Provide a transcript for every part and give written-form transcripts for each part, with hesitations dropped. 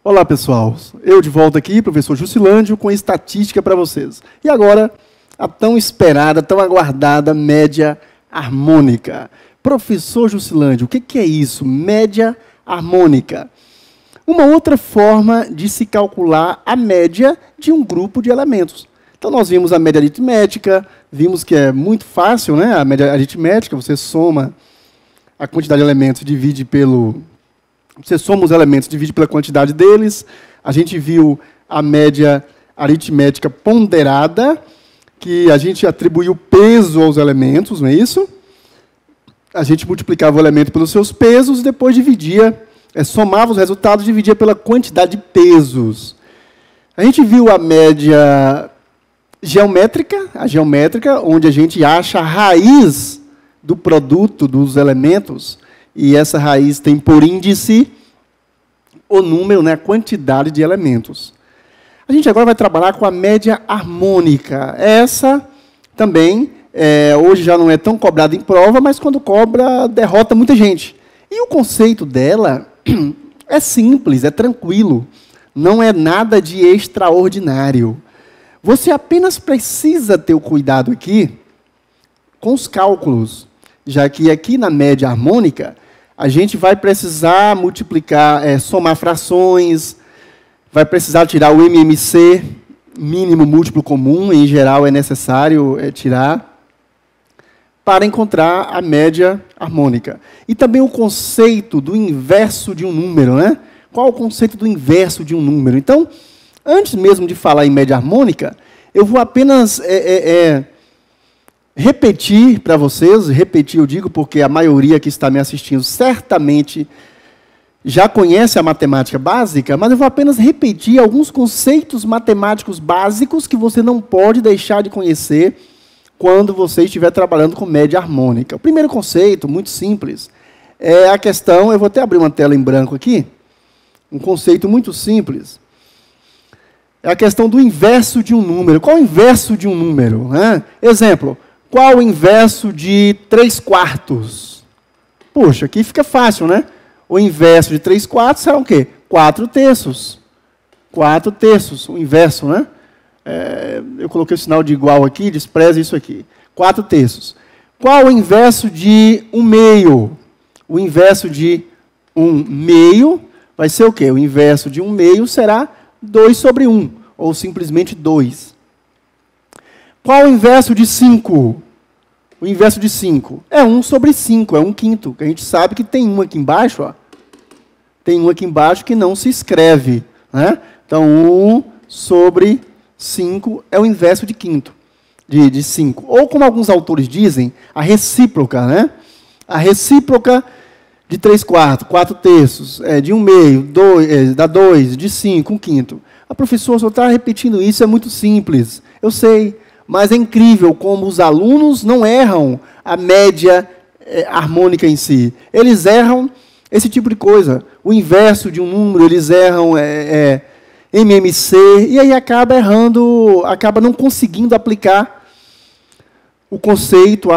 Olá, pessoal. Eu de volta aqui, professor Jusilândio, com estatística para vocês. E agora, a tão esperada, tão aguardada média harmônica. Professor Jusilândio, o que é isso? Média harmônica. Uma outra forma de se calcular a média de um grupo de elementos. Então, nós vimos a média aritmética, vimos que é muito fácil, né? A média aritmética, você soma a quantidade de elementos, divide pelo... Você soma os elementos, divide pela quantidade deles. A gente viu a média aritmética ponderada, que a gente atribuiu peso aos elementos, não é isso? A gente multiplicava o elemento pelos seus pesos e depois dividia, somava os resultados e dividia pela quantidade de pesos. A gente viu a média geométrica, onde a gente acha a raiz do produto dos elementos, e essa raiz tem por índice o número, né, a quantidade de elementos. A gente agora vai trabalhar com a média harmônica. Essa também, hoje já não é tão cobrada em prova, mas quando cobra, derrota muita gente. E o conceito dela é simples, é tranquilo. Não é nada de extraordinário. Você apenas precisa ter o cuidado aqui com os cálculos, já que aqui na média harmônica, a gente vai precisar multiplicar, somar frações, vai precisar tirar o MMC, mínimo múltiplo comum, em geral é necessário tirar, para encontrar a média harmônica. E também o conceito do inverso de um número, né? Qual o conceito do inverso de um número? Então, antes mesmo de falar em média harmônica, eu vou apenas repetir para vocês, eu digo porque a maioria que está me assistindo certamente já conhece a matemática básica, mas eu vou apenas repetir alguns conceitos matemáticos básicos que você não pode deixar de conhecer quando você estiver trabalhando com média harmônica. O primeiro conceito, muito simples, é a questão, eu vou até abrir uma tela em branco aqui, um conceito muito simples, é a questão do inverso de um número. Qual é o inverso de um número? Né? Exemplo, qual o inverso de 3/4? Puxa, aqui fica fácil, né? O inverso de 3/4 será o quê? 4/3. 4/3, o inverso, né? Eu coloquei o sinal de igual aqui, despreze isso aqui. 4/3. Qual o inverso de 1/2? O inverso de 1/2 vai ser o quê? O inverso de 1/2 será 2/1, ou simplesmente 2. Qual o inverso de 5? O inverso de 5 é 1/5, é 1/5. Que a gente sabe que tem um aqui embaixo, ó. Tem um aqui embaixo que não se escreve, né? Então, 1/5 é o inverso de quinto, de 5. Ou, como alguns autores dizem, a recíproca, né? A recíproca de 3/4, 4/3, de 1/2, dá 2, de 5, 1/5. A professora só está repetindo isso, é muito simples. Eu sei. Mas é incrível como os alunos não erram a média harmônica em si. Eles erram esse tipo de coisa. O inverso de um número, eles erram MMC, e aí acaba errando, acaba não conseguindo aplicar o conceito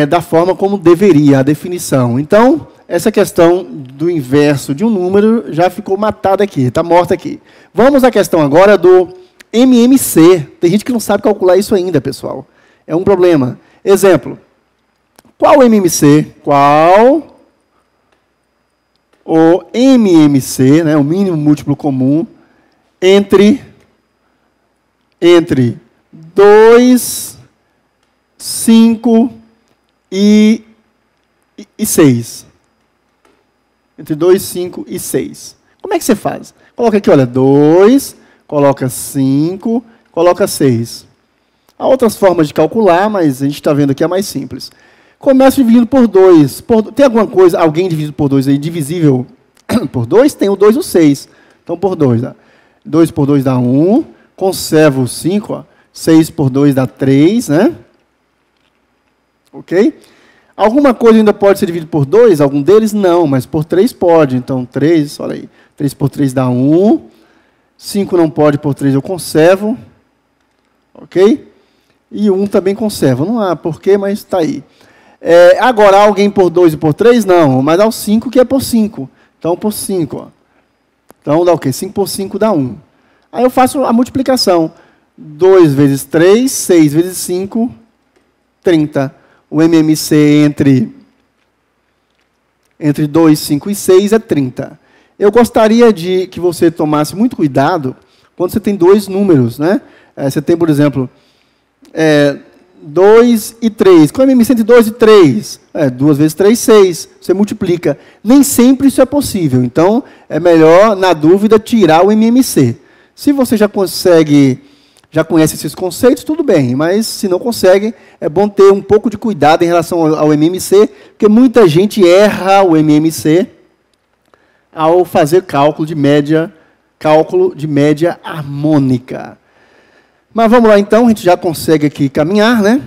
da forma como deveria, a definição. Então, essa questão do inverso de um número já ficou matada aqui, está morta aqui. Vamos à questão agora do MMC. Tem gente que não sabe calcular isso ainda, pessoal. É um problema. Exemplo. Qual o MMC? Qual o MMC, né, o mínimo múltiplo comum, entre 2, 5 e 6? Entre 2, 5 e 6. Como é que você faz? Coloca aqui, olha, 2... Coloca 5, coloca 6. Há outras formas de calcular, mas a gente está vendo aqui a mais simples. Começa dividindo por 2. Tem alguma coisa, alguém dividido por 2 aí, divisível por 2? Tem o 2 e o 6. Então, por 2. 2 por 2 dá 1. Conserva o 5. Ó. 6 por 2 dá 3, né? Ok? Alguma coisa ainda pode ser dividido por 2? Algum deles? Não, mas por 3 pode. Então, 3, olha aí. 3 por 3 dá 1. 5 não pode, por 3 eu conservo. Ok? E 1 também conservo. Não há porquê, mas está aí. Agora, alguém por 2 e por 3? Não, mas há o 5 que é por 5. Então, por 5. Ó. Então, dá o quê? 5 por 5 dá 1. Aí eu faço a multiplicação. 2 vezes 3, 6 vezes 5, 30. O MMC entre 2, 5 e 6 é 30. Eu gostaria de que você tomasse muito cuidado quando você tem dois números, né? Você tem, por exemplo, 2 e 3. Qual é o MMC entre 2 e 3? 2 vezes 3, 6. Você multiplica. Nem sempre isso é possível. Então, é melhor, na dúvida, tirar o MMC. Se você já conhece esses conceitos, tudo bem. Mas, se não consegue, é bom ter um pouco de cuidado em relação ao MMC, porque muita gente erra o MMC ao fazer cálculo de média harmônica. Mas vamos lá, então, a gente já consegue aqui caminhar, né?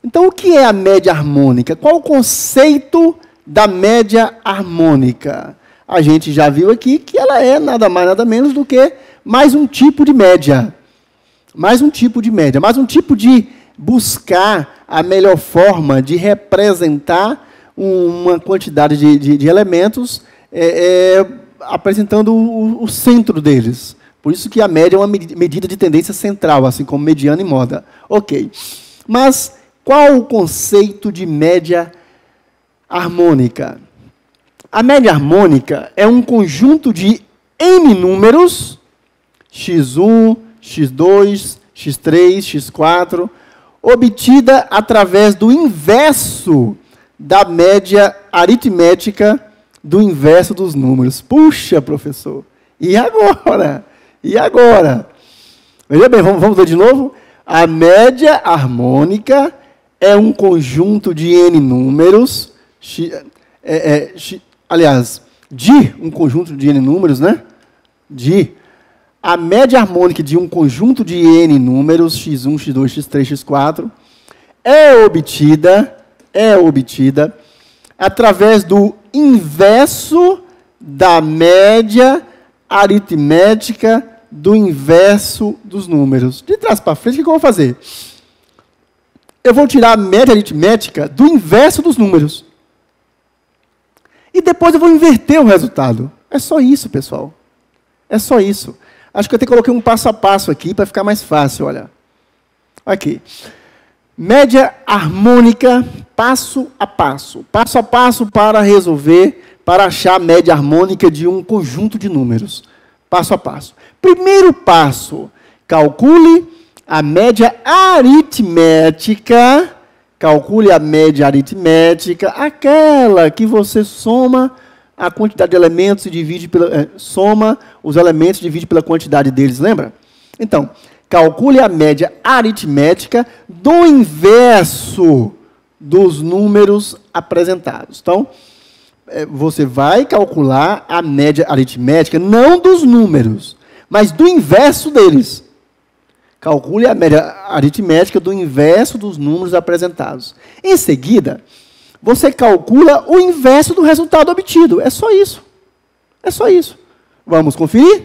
Então, o que é a média harmônica? Qual o conceito da média harmônica? A gente já viu aqui que ela é nada mais, nada menos do que mais um tipo de média. Mais um tipo de média, mais um tipo de buscar a melhor forma de representar uma quantidade de elementos, apresentando o centro deles. Por isso que a média é uma medida de tendência central, assim como mediana e moda. Ok. Mas qual o conceito de média harmônica? A média harmônica é um conjunto de n números, x1, x2, x3, x4, obtida através do inverso da média aritmética do inverso dos números. Puxa, professor, e agora? E agora? Veja bem, vamos ver de novo? A média harmônica é um conjunto de n números, de um conjunto de n números, né? A média harmônica de um conjunto de n números, x1, x2, x3, x4, é obtida através do inverso da média aritmética do inverso dos números. De trás para frente, o que eu vou fazer? Eu vou tirar a média aritmética do inverso dos números. E depois eu vou inverter o resultado. É só isso, pessoal. É só isso. Acho que eu até coloquei um passo a passo aqui para ficar mais fácil, olha. Aqui. Média harmônica, passo a passo. Passo a passo para resolver, para achar a média harmônica de um conjunto de números. Passo a passo. Primeiro passo, calcule a média aritmética. Calcule a média aritmética, aquela que você soma a quantidade de elementos e divide soma os elementos e divide pela quantidade deles, lembra? Então, calcule a média aritmética do inverso dos números apresentados. Então, você vai calcular a média aritmética, não dos números, mas do inverso deles. Calcule a média aritmética do inverso dos números apresentados. Em seguida, você calcula o inverso do resultado obtido. É só isso. É só isso. Vamos conferir?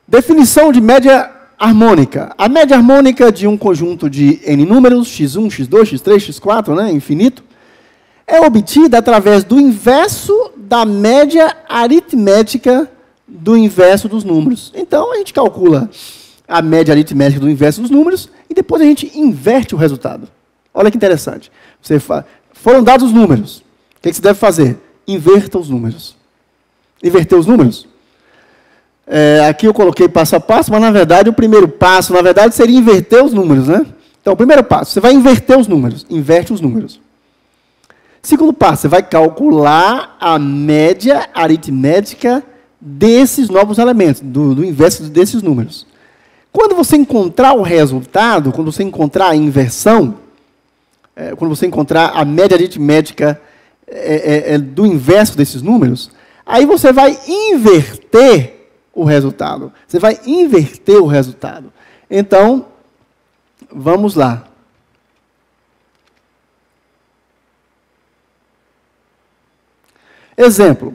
Definição de média harmônica. A média harmônica de um conjunto de n números, x1, x2, x3, x4, né, infinito, é obtida através do inverso da média aritmética do inverso dos números. Então, a gente calcula a média aritmética do inverso dos números e depois a gente inverte o resultado. Olha que interessante. Foram dados os números. O que você deve fazer? Inverta os números. Inverter os números? Aqui eu coloquei passo a passo, mas, na verdade, o primeiro passo, na verdade, seria inverter os números, né? Então, o primeiro passo, você vai inverter os números. Inverte os números. Segundo passo, você vai calcular a média aritmética desses novos elementos, do inverso desses números. Quando você encontrar o resultado, quando você encontrar a inversão, quando você encontrar a média aritmética do inverso desses números, aí você vai inverter o resultado. Você vai inverter o resultado. Então, vamos lá. Exemplo,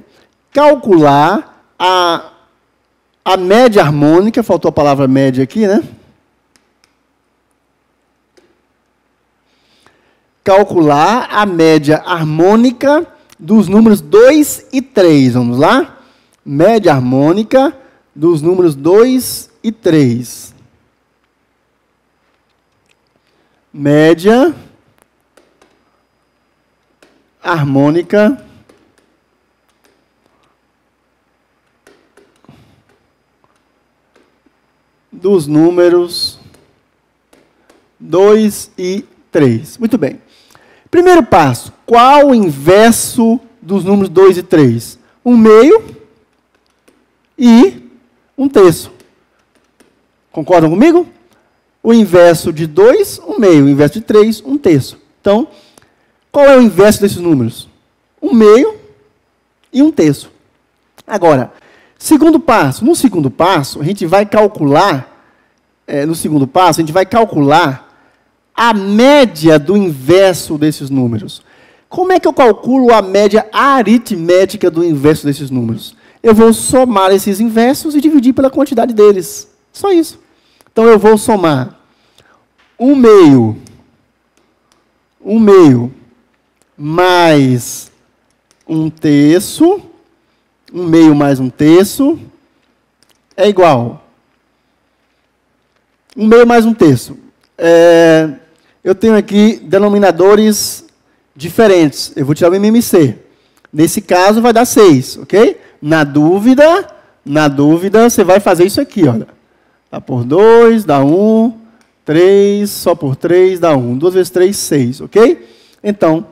calcular a média harmônica, faltou a palavra média aqui, né? Calcular a média harmônica dos números 2 e 3. Vamos lá? Média harmônica dos números 2 e 3. Média harmônica dos números 2 e 3. Muito bem. Primeiro passo. Qual o inverso dos números 2 e 3? 1/2 e 1/3. Concordam comigo? O inverso de 2, 1/2. O inverso de 3, 1/3. Então, qual é o inverso desses números? 1/2 e 1/3. Agora, segundo passo. No segundo passo, a gente vai calcular, a média do inverso desses números. Como é que eu calculo a média aritmética do inverso desses números? Eu vou somar esses inversos e dividir pela quantidade deles. Só isso. Então, eu vou somar 1/2 mais 1/3, 1/2 mais 1/3, é igual 1/2 mais 1/3. Eu tenho aqui denominadores diferentes. Eu vou tirar o MMC. Nesse caso, vai dar 6, ok? Na dúvida, você vai fazer isso aqui, olha. Dá por 2, dá 1, 3, só por 3, dá 1. 2 vezes 3, 6, ok? Então,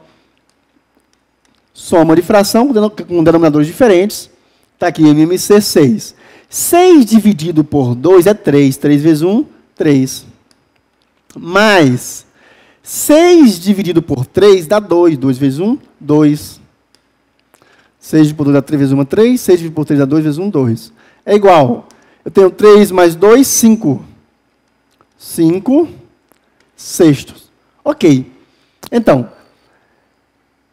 soma de fração com denominadores diferentes. Está aqui, MMC, 6. 6 dividido por 2 é 3. 3 vezes 1, 3. Mais 6 dividido por 3 dá 2. 2 vezes 1, 2. 6 dividido por 2 dá 3 vezes 1, 3. 6 dividido por 3 dá 2 vezes 1, 2. É igual. Eu tenho 3 mais 2, 5. 5 sextos. Ok. Então,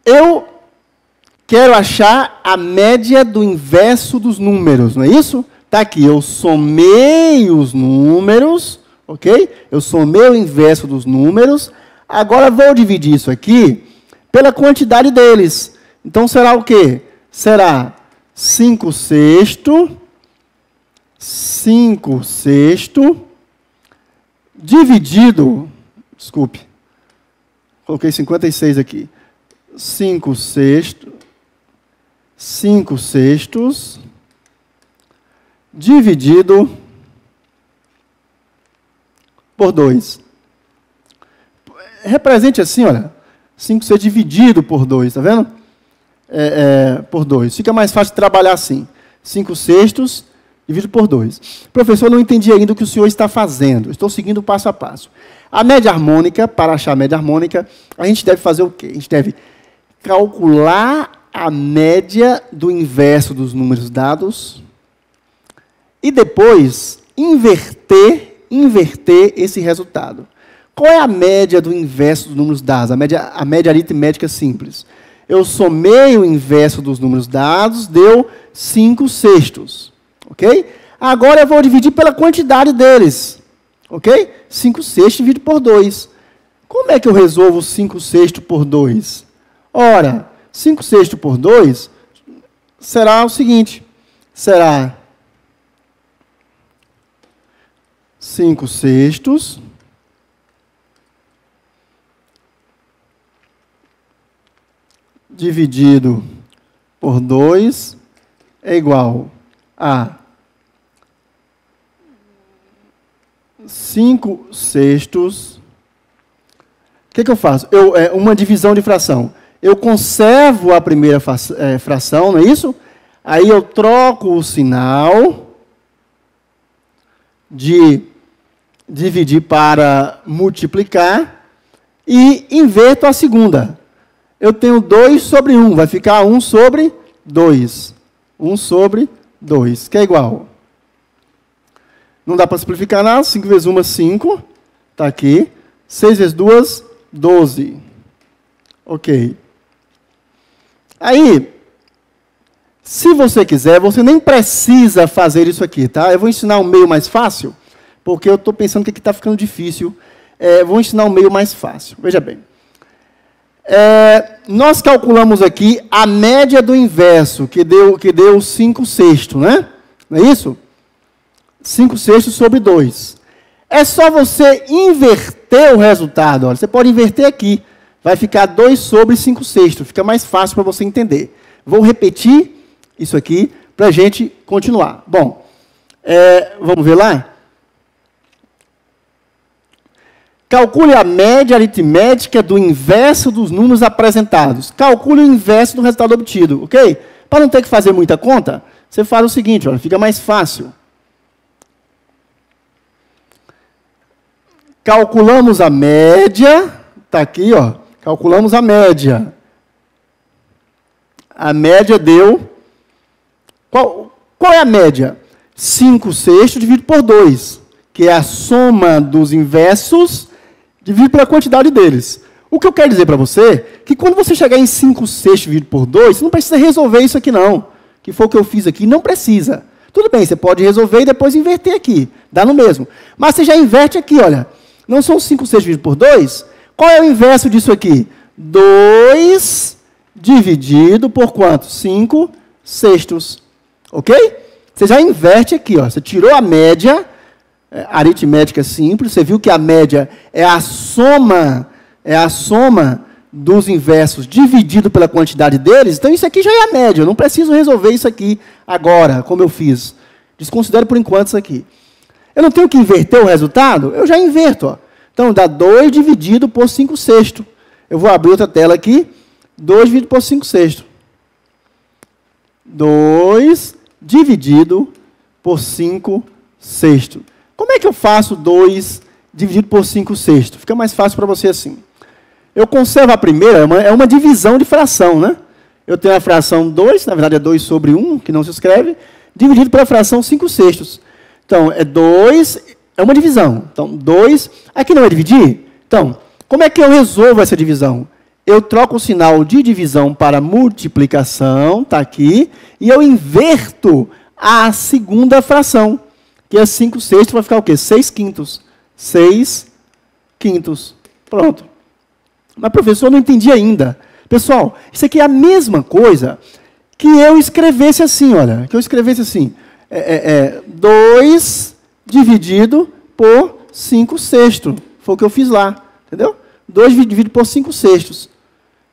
eu quero achar a média do inverso dos números, não é isso? Está aqui, eu somei os números, ok? Eu somei o inverso dos números. Agora, vou dividir isso aqui pela quantidade deles. Então, será o quê? Será 5 sextos dividido, desculpe, coloquei 56 aqui, 5 sextos dividido por 2. Represente assim, olha, 5 sextos dividido por 2, tá vendo? Por 2. Fica mais fácil de trabalhar assim. 5 sextos dividido por 2. Professor, eu não entendi ainda o que o senhor está fazendo. Estou seguindo passo a passo. A média harmônica, para achar a média harmônica, a gente deve fazer o quê? A gente deve calcular a média do inverso dos números dados e depois inverter esse resultado. Qual é a média do inverso dos números dados? A média aritmética simples. Eu somei o inverso dos números dados, deu 5 sextos. Ok? Agora eu vou dividir pela quantidade deles. Ok? 5 sextos dividido por 2. Como é que eu resolvo 5 sextos por 2? Ora, 5 sextos por 2 será o seguinte. Será 5 sextos dividido por 2 é igual a 5 sextos. O que eu faço? Uma divisão de fração. Eu conservo a primeira fração, não é isso? Aí eu troco o sinal de dividir para multiplicar e inverto a segunda. Eu tenho 2 sobre 1, vai ficar 1 sobre 2. 1 sobre 2, que é igual. Não dá para simplificar nada. 5 vezes 1 é 5. Está aqui. 6 vezes 2, 12. Ok. Aí, se você quiser, você nem precisa fazer isso aqui, tá? Eu vou ensinar um meio mais fácil, porque eu estou pensando que aqui está ficando difícil. Vou ensinar um meio mais fácil. Veja bem. nós calculamos aqui a média do inverso, que deu 5 sextos, né? Não é isso? 5 sextos sobre 2. É só você inverter o resultado. Olha. Você pode inverter aqui. Vai ficar 2 sobre 5 sextos. Fica mais fácil para você entender. Vou repetir isso aqui para a gente continuar. Bom, vamos ver lá? Calcule a média aritmética do inverso dos números apresentados. Calcule o inverso do resultado obtido, ok? Para não ter que fazer muita conta, você faz o seguinte, olha, fica mais fácil. Calculamos a média, está aqui, ó, calculamos a média. A média deu, qual é a média? 5 sextos dividido por 2, que é a soma dos inversos dividido pela quantidade deles. O que eu quero dizer para você é que quando você chegar em 5 sextos dividido por 2, você não precisa resolver isso aqui não, que foi o que eu fiz aqui, não precisa. Tudo bem, você pode resolver e depois inverter aqui, dá no mesmo. Mas você já inverte aqui, olha, não são 5 sextos dividido por 2? Qual é o inverso disso aqui? 2 dividido por quanto? 5 sextos. Ok? Você já inverte aqui, ó. Você tirou a média, aritmética simples, você viu que a média é a soma dos inversos dividido pela quantidade deles, então isso aqui já é a média, eu não preciso resolver isso aqui agora, como eu fiz. Desconsidere por enquanto isso aqui. Eu não tenho que inverter o resultado? Eu já inverto, ó. Então, dá 2 dividido por 5 sextos. Eu vou abrir outra tela aqui. 2 dividido por 5 sextos. 2 dividido por 5 sextos. Como é que eu faço 2 dividido por 5 sextos? Fica mais fácil para você assim. Eu conservo a primeira, é uma divisão de fração, né? Eu tenho a fração 2, na verdade é 2 sobre 1, que não se escreve, dividido pela fração 5 sextos. Então, é 2, é uma divisão. Então, 2, aqui não é dividir? Então, como é que eu resolvo essa divisão? Eu troco o sinal de divisão para multiplicação, está aqui, e eu inverto a segunda fração, que é 5 sextos, vai ficar o quê? 6 quintos. 6 quintos. Pronto. Mas, professor, eu não entendi ainda. Pessoal, isso aqui é a mesma coisa que eu escrevesse assim, olha, que eu escrevesse assim, 2 dividido por 5 sextos. Foi o que eu fiz lá, entendeu? 2 dividido por 5 sextos.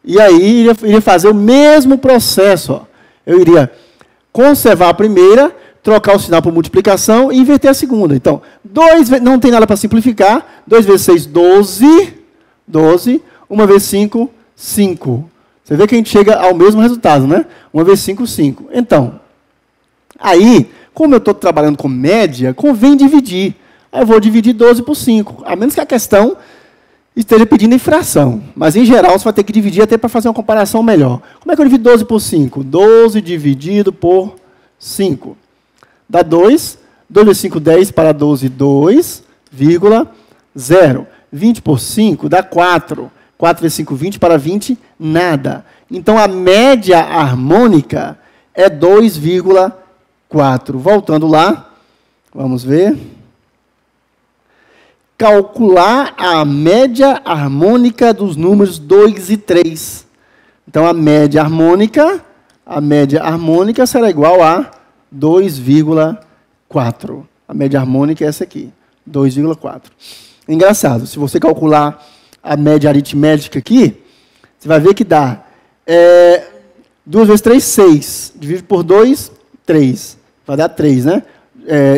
E aí, iria fazer o mesmo processo. Ó. Eu iria conservar a primeira, trocar o sinal por multiplicação e inverter a segunda. Então, 2, não tem nada para simplificar. 2 vezes 6, 12. 12. 1 vezes 5, 5. Você vê que a gente chega ao mesmo resultado, né? 1 vezes 5, 5. Então, aí, como eu estou trabalhando com média, convém dividir. Aí eu vou dividir 12 por 5. A menos que a questão esteja pedindo em fração. Mas, em geral, você vai ter que dividir até para fazer uma comparação melhor. Como é que eu divido 12 por 5? 12 dividido por 5. Dá 2. 2 vezes 5, 10 para 12, 2,0. 20 por 5 dá 4. 4 vezes 5, 20 para 20, nada. Então, a média harmônica é 2,4. Voltando lá, vamos ver. Calcular a média harmônica dos números 2 e 3. Então, a média harmônica será igual a 2,4. A média harmônica é essa aqui, 2,4. Engraçado, se você calcular a média aritmética aqui, você vai ver que dá 2 vezes 3, 6. Dividido por 2, 3. Vai dar 3, né?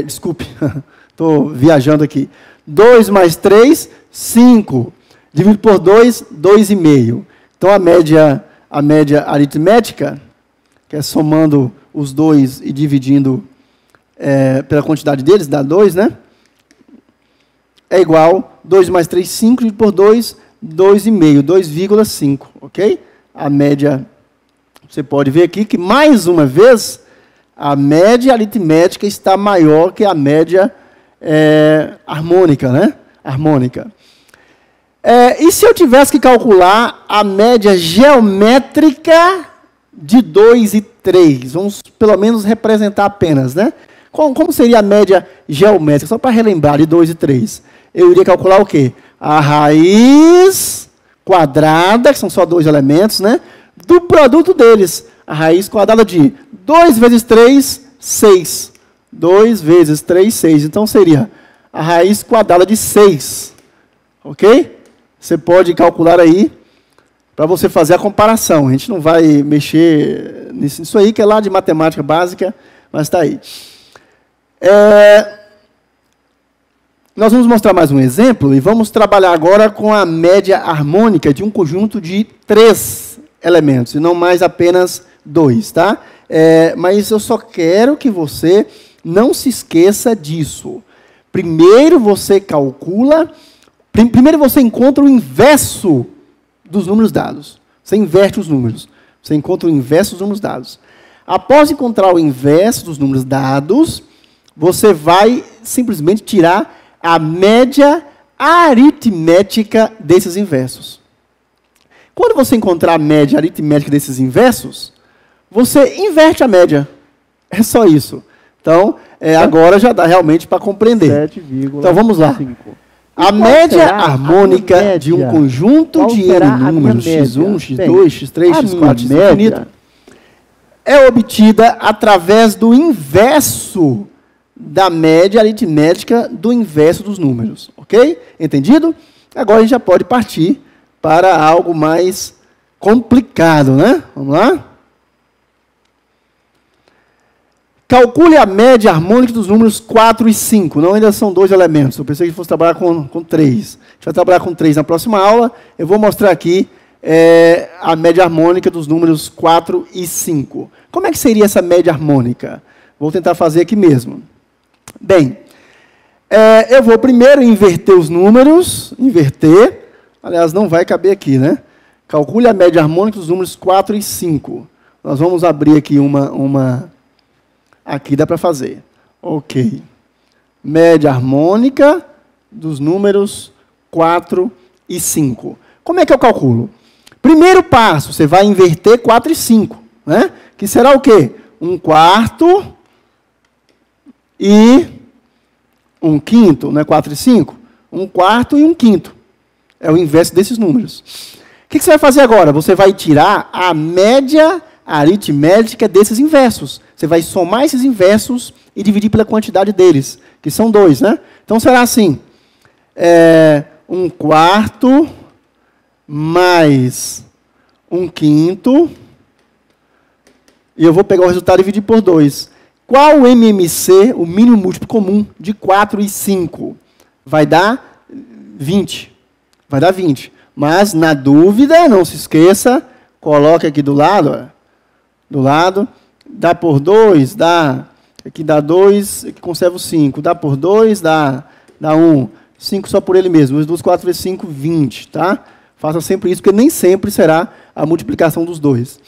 Desculpe, estou viajando aqui. 2 mais 3, 5. Dividido por 2, 2,5. Então, a média aritmética, que é somando os 2 e dividindo pela quantidade deles, dá 2, né? É igual 2 mais 3, 5, dividido por 2, 2,5, 2,5, ok? A média, você pode ver aqui que, mais uma vez, a média aritmética está maior que a média harmônica, né? Harmônica. E se eu tivesse que calcular a média geométrica de 2 e 3? Vamos, pelo menos, representar apenas, né? Como seria a média geométrica? Só para relembrar, de 2 e 3. Eu iria calcular o quê? A raiz quadrada, que são só 2 elementos, né? Do produto deles. A raiz quadrada de 2 vezes 3, 6. 2 vezes 3, 6. Então, seria a raiz quadrada de 6. Ok? Você pode calcular aí para você fazer a comparação. A gente não vai mexer nisso aí, que é lá de matemática básica, mas está aí. Nós vamos mostrar mais um exemplo e vamos trabalhar agora com a média harmônica de um conjunto de 3 elementos, e não mais apenas 2, tá? Mas eu só quero que você não se esqueça disso. Primeiro você calcula, primeiro você encontra o inverso dos números dados. Você inverte os números. Você encontra o inverso dos números dados. Após encontrar o inverso dos números dados, você vai simplesmente tirar a média aritmética desses inversos. Quando você encontrar a média aritmética desses inversos, você inverte a média. É só isso. Então, agora já dá realmente para compreender. Então, vamos lá. A média harmônica de um conjunto de N números, x1, x2, x3, x4, x infinito, é obtida através do inverso da média aritmética do inverso dos números. Ok? Entendido? Agora a gente já pode partir para algo mais complicado, né? Vamos lá? Calcule a média harmônica dos números 4 e 5. Não, ainda são 2 elementos. Eu pensei que fosse trabalhar com 3. A gente vai trabalhar com 3 na próxima aula. Eu vou mostrar aqui a média harmônica dos números 4 e 5. Como é que seria essa média harmônica? Vou tentar fazer aqui mesmo. Bem, eu vou primeiro inverter os números. Inverter. Aliás, não vai caber aqui, né? Calcule a média harmônica dos números 4 e 5. Nós vamos abrir aqui Aqui dá para fazer. Ok. Média harmônica dos números 4 e 5. Como é que eu calculo? Primeiro passo, você vai inverter 4 e 5. Né? Que será o quê? 1/4 e 1/5. Não é 4 e 5? 1/4 e 1/5. É o inverso desses números. O que você vai fazer agora? Você vai tirar a média aritmética desses inversos. Você vai somar esses inversos e dividir pela quantidade deles, que são 2, né? Então, será assim, 1/4 mais 1/5, e eu vou pegar o resultado e dividir por 2. Qual o MMC, o mínimo múltiplo comum, de 4 e 5? Vai dar 20. Vai dar 20. Mas, na dúvida, não se esqueça, coloque aqui do lado, dá por 2, aqui dá 2, aqui conserva o 5, dá por 2, dá 1, 5 só por ele mesmo, 2, 4 vezes 5, 20, tá? Faça sempre isso, porque nem sempre será a multiplicação dos dois.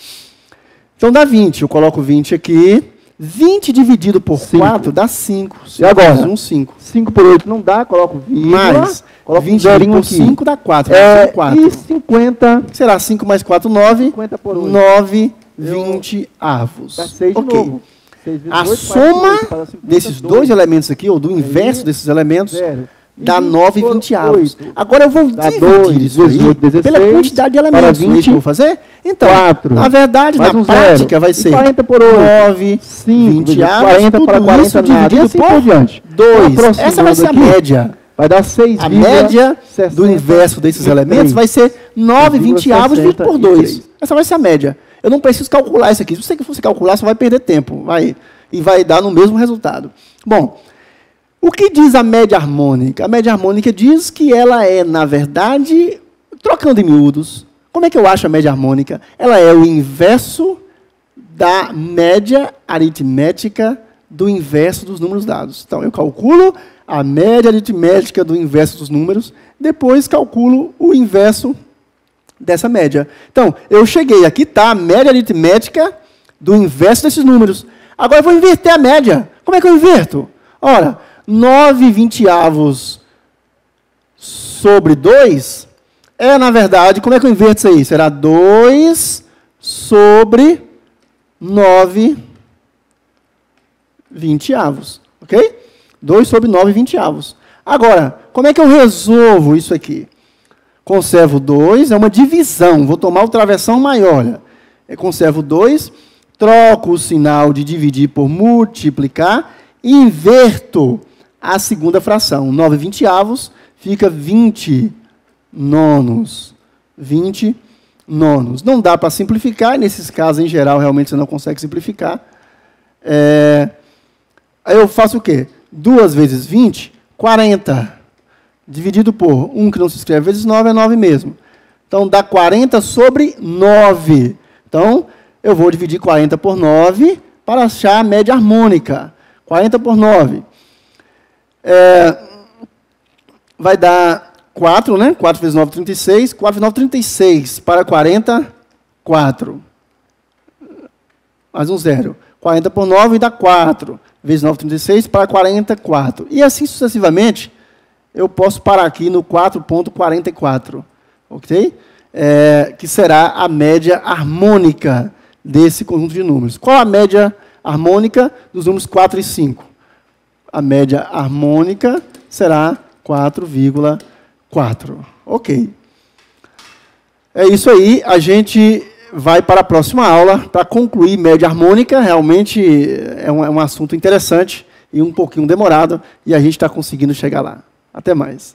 Então, dá 20, eu coloco 20 aqui, 20 dividido por 4 dá 5. E agora? 5. 5 por 8 não dá, coloco 20. Mais, coloco 20 dividido por 5 dá 4. 4. E 50. Será 5 mais 4, 9. 50 por 8. 9 20 avos. Dá 6 de novo. 6 vezes A 8, soma 50, desses 2 elementos aqui, ou do inverso desses elementos, dá 9 20 avos. Agora eu vou dividir isso aí pela quantidade de elementos. 20, é isso que eu vou fazer? Então, 4, na verdade, na prática, vai ser 40 por 8, 9, 5, 20 avos, 40 tudo para 40 isso dividido assim por diante. 2. Essa vai ser a média. Vai dar 6, a média do inverso desses elementos vai ser 9 20 avos dividido por 2. Essa vai ser a média. Eu não preciso calcular isso aqui. Se você fosse calcular, você vai perder tempo. E vai dar no mesmo resultado. Bom, o que diz a média harmônica? A média harmônica diz que ela é, na verdade, trocando em miúdos, como é que eu acho a média harmônica? Ela é o inverso da média aritmética do inverso dos números dados. Então, eu calculo a média aritmética do inverso dos números, depois calculo o inverso dessa média. Então, eu cheguei, aqui está a média aritmética do inverso desses números. Agora eu vou inverter a média. Como é que eu inverto? Ora, 9 20 avos sobre 2 na verdade, como é que eu inverto isso aí? Será 2 sobre 9 20 avos. Ok? 2 sobre 9 20 avos. Agora, como é que eu resolvo isso aqui? Conservo 2, é uma divisão. Vou tomar o travessão maior. Olha. Conservo 2, troco o sinal de dividir por multiplicar e inverto a segunda fração. 9/20 fica 20 nonos. 20 nonos. Não dá para simplificar, nesses casos, em geral, realmente você não consegue simplificar. Aí eu faço o quê? 2 vezes 20, 40. Dividido por 1 que não se escreve vezes 9 é 9 mesmo. Então, dá 40 sobre 9. Então, eu vou dividir 40 por 9 para achar a média harmônica. 40 por 9. Vai dar 4, né? 4 vezes 9, 36. 4 vezes 9, 36. Para 40, 4. Mais um zero. 40 por 9 dá 4. Vezes 9, 36. Para 40, 4. E assim sucessivamente, eu posso parar aqui no 4,44. Ok? Que será a média harmônica desse conjunto de números. Qual a média harmônica dos números 4 e 5? A média harmônica será 4,4. Ok. É isso aí. A gente vai para a próxima aula para concluir média harmônica. Realmente é um assunto interessante e um pouquinho demorado, e a gente está conseguindo chegar lá. Até mais.